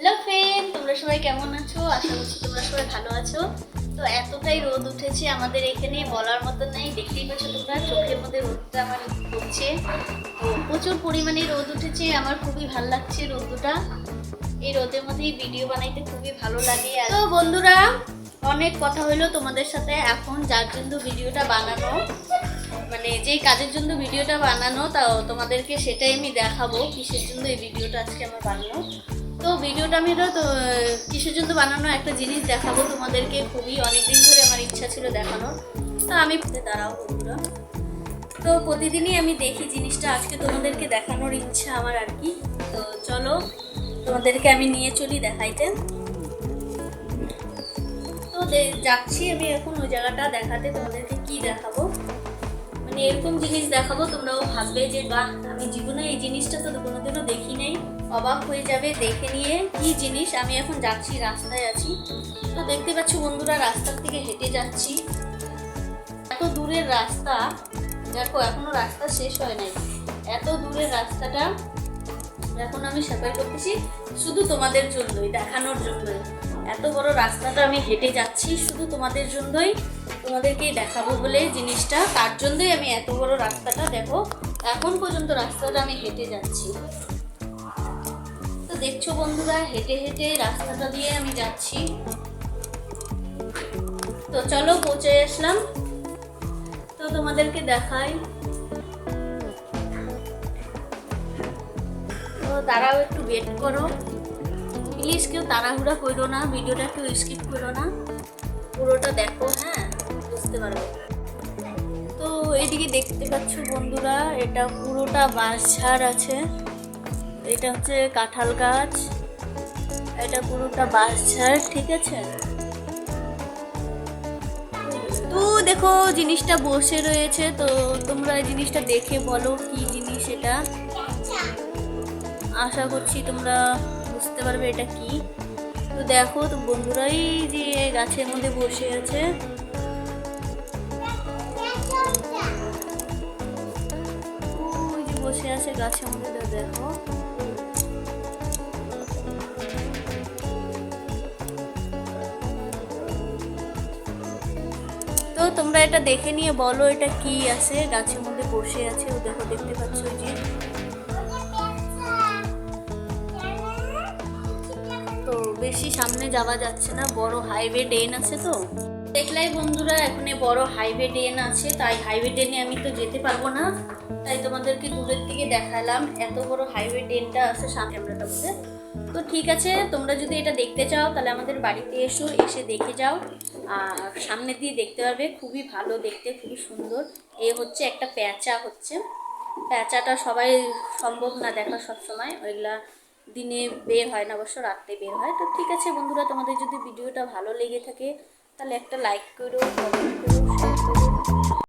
Hello friend, তোমরা সবাই কেমন আছো? আশা করছি তোমরা সবাই ভালো আছো। তো এতটাই রোদ উঠেছে আমাদের এখানে, বলার মতো নেই। দেখতেই পাচ্ছ তোমরা, চোখের মধ্যে রোদটা আমার পড়ছে। তো প্রচুর পরিমাণে রোদ উঠেছে, আমার খুবই ভালো লাগছে রোদটা। এই রোদের মধ্যেই ভিডিও বানাইতে খুবই ভালো লাগে। তো বন্ধুরা, অনেক কথা হইলো তোমাদের সাথে। এখন যার জন্য ভিডিওটা বানানো, মানে যেই কাজের জন্য ভিডিওটা বানানো, তাও তোমাদেরকে সেটাই আমি দেখাবো কিসের জন্য এই ভিডিওটা আজকে আমার বানানো। তো ভিডিওটা আমি তো কিসের জন্য বানানো একটা জিনিস দেখাবো তোমাদেরকে, খুবই অনেকদিন ধরে আমার ইচ্ছা ছিল দেখানোর। তো আমি দাঁড়াও বন্ধুরা, তো প্রতিদিনই আমি দেখি জিনিসটা, আজকে তোমাদেরকে দেখানোর ইচ্ছা আমার আর কি। তো চলো তোমাদেরকে আমি নিয়ে চলি দেখাইতে। তো যাচ্ছি আমি এখন ওই জায়গাটা দেখাতে। তোমাদেরকে কি দেখাবো, মানে এরকম জিনিস দেখাবো তোমরাও ভাববে যে বাহ, আমি জীবনে এই জিনিসটা তো কোনোদিনও দেখি নাই, অবাক হয়ে যাবে দেখে নিয়ে কি জিনিস। আমি এখন যাচ্ছি, রাস্তায় আছি। তো দেখতে পাচ্ছ বন্ধুরা, রাস্তার থেকে হেঁটে যাচ্ছি। এত দূরের রাস্তা, দেখো এখনো রাস্তা শেষ হয় নাই। এত দূরের রাস্তাটা এখন আমি সাফাই করতেছি শুধু তোমাদের জন্যই, দেখানোর জন্যই। এত বড় রাস্তাটা আমি হেঁটে যাচ্ছি শুধু তোমাদের জন্যই, তোমাদেরকেই দেখাবো বলে জিনিসটা। তার জন্যই আমি এত বড় রাস্তাটা, দেখো এখন পর্যন্ত রাস্তাটা আমি হেঁটে যাচ্ছি। তো দেখছো বন্ধুরা, হেঁটে হেঁটে রাস্তাটা দিয়ে আমি যাচ্ছি। তো চলো পৌঁছে আসলাম, তো তোমাদেরকে দেখাই। তো দাঁড়াও, একটু ওয়েট করো প্লিজ, কেউ তাড়াহুড়া করো না, ভিডিওটা একটু স্কিপ করো না, পুরোটা দেখো, হ্যাঁ বুঝতে পারবে। তো এইদিকে দেখতে পাচ্ছ বন্ধুরা, এটা পুরোটা বাঁশঝাড় আছে। এটা হচ্ছে কাঁঠাল গাছ, এটা পুরোটা বাঁশঝাড়, ঠিক আছে। তো দেখো জিনিসটা বসে রয়েছে, তো তোমরা এই জিনিসটা দেখে বলো কি জিনিস এটা। আশা করছি তোমরা বুঝতে পারবে এটা কি। তো দেখো তো বন্ধুরাই যে গাছের মধ্যে বসে আছে, ওই যে বসে আছে গাছের মধ্যে, দেখো। তো তোমরা এটা দেখে নিয়ে বলো এটা কি আছে, গাছের মধ্যে বসে আছে। ও দেখো, দেখতে পাচ্ছ ওই যে। তো বেশি সামনে যাওয়া যাচ্ছে না, বড় হাইওয়ে ড্রেন আছে। তো দেখলাই বন্ধুরা, এখানে বড় হাইওয়ে ড্রেন আছে, তাই হাইওয়ে ড্রেনে আমি তো যেতে পারবো না, তাই তোমাদেরকে দূরের থেকে দেখালাম। এত বড় হাইওয়ে ড্রেনটা আছে সামনে ক্যামেরাটা বুঝে। তো ঠিক আছে, তোমরা যদি এটা দেখতে চাও তাহলে আমাদের বাড়িতে এসো, এসে দেখে যাও। আর সামনে দিয়ে দেখতে পারবে, খুবই ভালো দেখতে, খুবই সুন্দর। এ হচ্ছে একটা প্যাঁচা, হচ্ছে প্যাঁচাটা সবাই সম্ভব না দেখা সবসময়, ওইগুলা দিনে বের হয় না, অবশ্য রাত্রে বের হয়। তো ঠিক আছে বন্ধুরা, তোমাদের যদি ভিডিওটা ভালো লেগে থাকে তাহলে একটা লাইক করো, কমেন্ট করো, শেয়ার করো।